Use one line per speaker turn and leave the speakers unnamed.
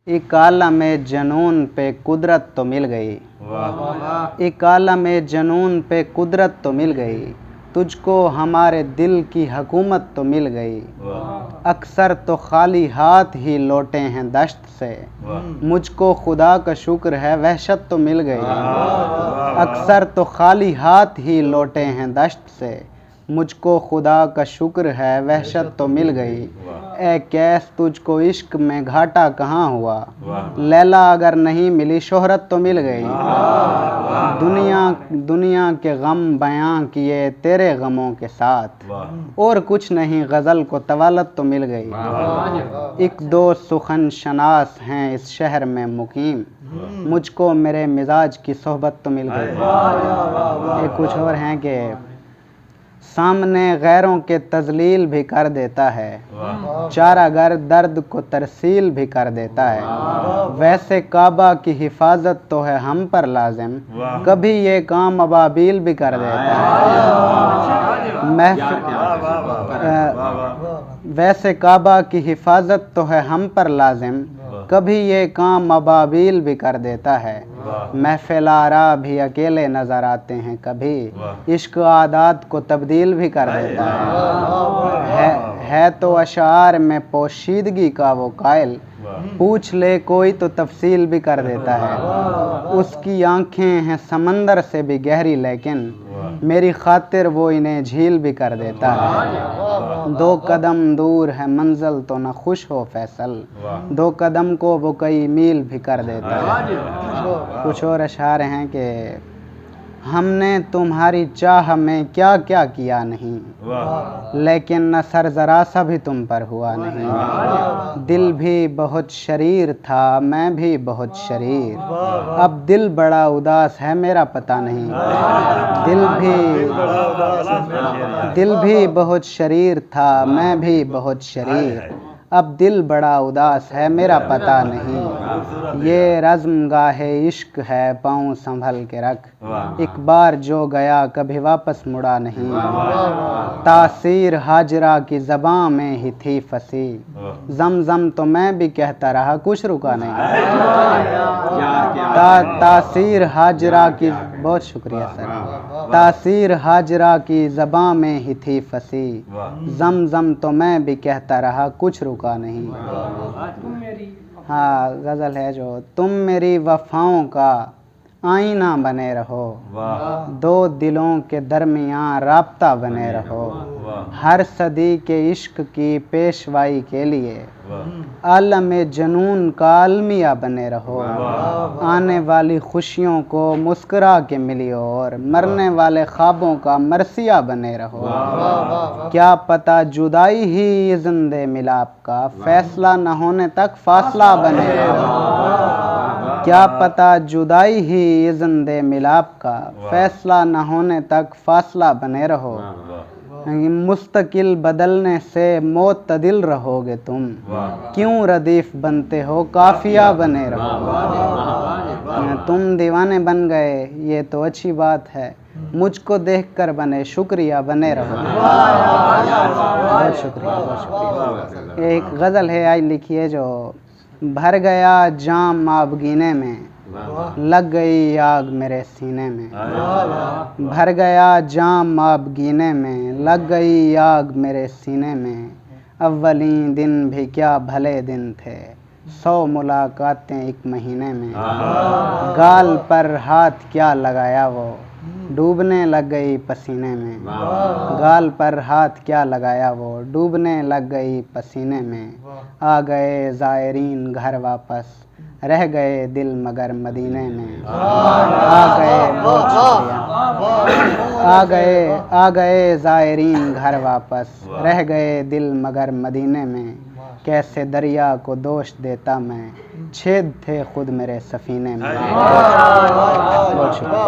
एक आलम जनून पे कुदरत तो मिल गई, एक आलम जनून पे कुदरत तो मिल गई, तुझको हमारे दिल की हुकूमत तो मिल गई। अक्सर तो खाली हाथ ही लौटे हैं दश्त से, मुझको खुदा का शुक्र है वहशत तो मिल गई। अक्सर तो खाली हाथ ही लौटे हैं दश्त से, मुझको खुदा का शुक्र है वहशत तो मिल गई। ए कैस तुझको इश्क में घाटा कहाँ हुआ, लैला अगर नहीं मिली शोहरत तो मिल गई। दुनिया के गम बयां किए तेरे गमों के साथ, और कुछ नहीं गज़ल को तवालत तो मिल गई। एक दो सुखन शनास हैं इस शहर में मुकीम, मुझको मेरे मिजाज की सोहबत तो मिल गई। ये कुछ और हैं कि सामने गैरों के तजलील भी कर देता है, चारागर दर्द को तरसील भी कर देता है। वैसे काबा की हिफाजत तो है हम पर लाजिम, कभी ये काम अबाबील भी कर देता है। वैसे काबा की हिफाजत तो है हम पर लाजिम, कभी ये काम अबाबील भी कर देता है। महफिल आरा भी अकेले नज़र आते हैं, कभी इश्क आदात को तब्दील भी कर देता है तो अशार में पोशीदगी का वो कायल, पूछ ले कोई तो तफसील भी कर देता है। उसकी आंखें हैं समंदर से भी गहरी, लेकिन मेरी खातिर वो इन्हें झील भी कर देता है। दो कदम दूर है मंजिल तो न खुश हो फैसल, दो कदम को वो कई मील भी कर देता है। कुछ और अशार हैं कि हमने तुम्हारी चाह में क्या क्या किया नहीं, लेकिन न सर जरा सा भी तुम पर हुआ नहीं। दिल भी बहुत शरीर था मैं भी बहुत शरीर, अब दिल बड़ा उदास है मेरा पता नहीं। दिल भी बहुत शरीर था मैं भी बहुत शरीर, अब दिल बड़ा उदास है मेरा पता नहीं। ये रज़्म गाहे इश्क है पाँव संभल के रख, एक बार जो गया कभी वापस मुड़ा नहीं। तासीर हाजरा की ज़बां में ही थी फंसी, ज़म तो मैं भी कहता रहा कुछ रुका नहीं। तासीर हाजरा की, बहुत शुक्रिया सर। तासीर हाजरा की ज़बां में ही थी फंसी, ज़म तो मैं भी कहता रहा कुछ रुका नहीं। हाँ, गज़ल है जो तुम मेरी वफ़ाओं का आईना बने रहो, दो दिलों के दरमियाँ राब्ता बने रहो। हर सदी के इश्क की पेशवाई के लिए आलम जनून का अलमिया बने रहो। आने वाली खुशियों को मुस्कुरा के मिलियो, और मरने वाले ख्वाबों का मरसिया बने रहो। क्या पता जुदाई ही जिंदे मिलाप का, फैसला न होने तक फासला बने रहो। क्या पता जुदाई ही जिंदे मिलाप का, फैसला न होने तक फासला बने रहो। मुस्तकिल बदलने से मोतदिल रहोगे तुम, क्यों रदीफ बनते हो काफिया बने रहो। तुम दीवाने बन गए ये तो अच्छी बात है, मुझको देखकर बने शुक्रिया बने रहो। बहुत शुक्रिया, बहुत शुक्रिया। एक गज़ल है आज लिखी है जो भर गया जाम आबगीने में, लग गई आग मेरे सीने में। भर गया जाम आबगीने में, लग गई आग मेरे सीने में। अव्वलीन दिन भी क्या भले दिन थे, 100 मुलाकातें एक महीने में। गाल पर हाथ क्या लगाया वो, डूबने लग गई पसीने में। गाल पर हाथ क्या लगाया वो, डूबने लग गई पसीने में। आ गए ज़ायरीन घर वापस, रह गए दिल मगर मदीने में। आ गए ज़ायरीन घर वापस, रह गए दिल मगर मदीने में। कैसे दरिया को दोष देता मैं, छेद थे खुद मेरे सफीने में। बहुत शुक्रिया।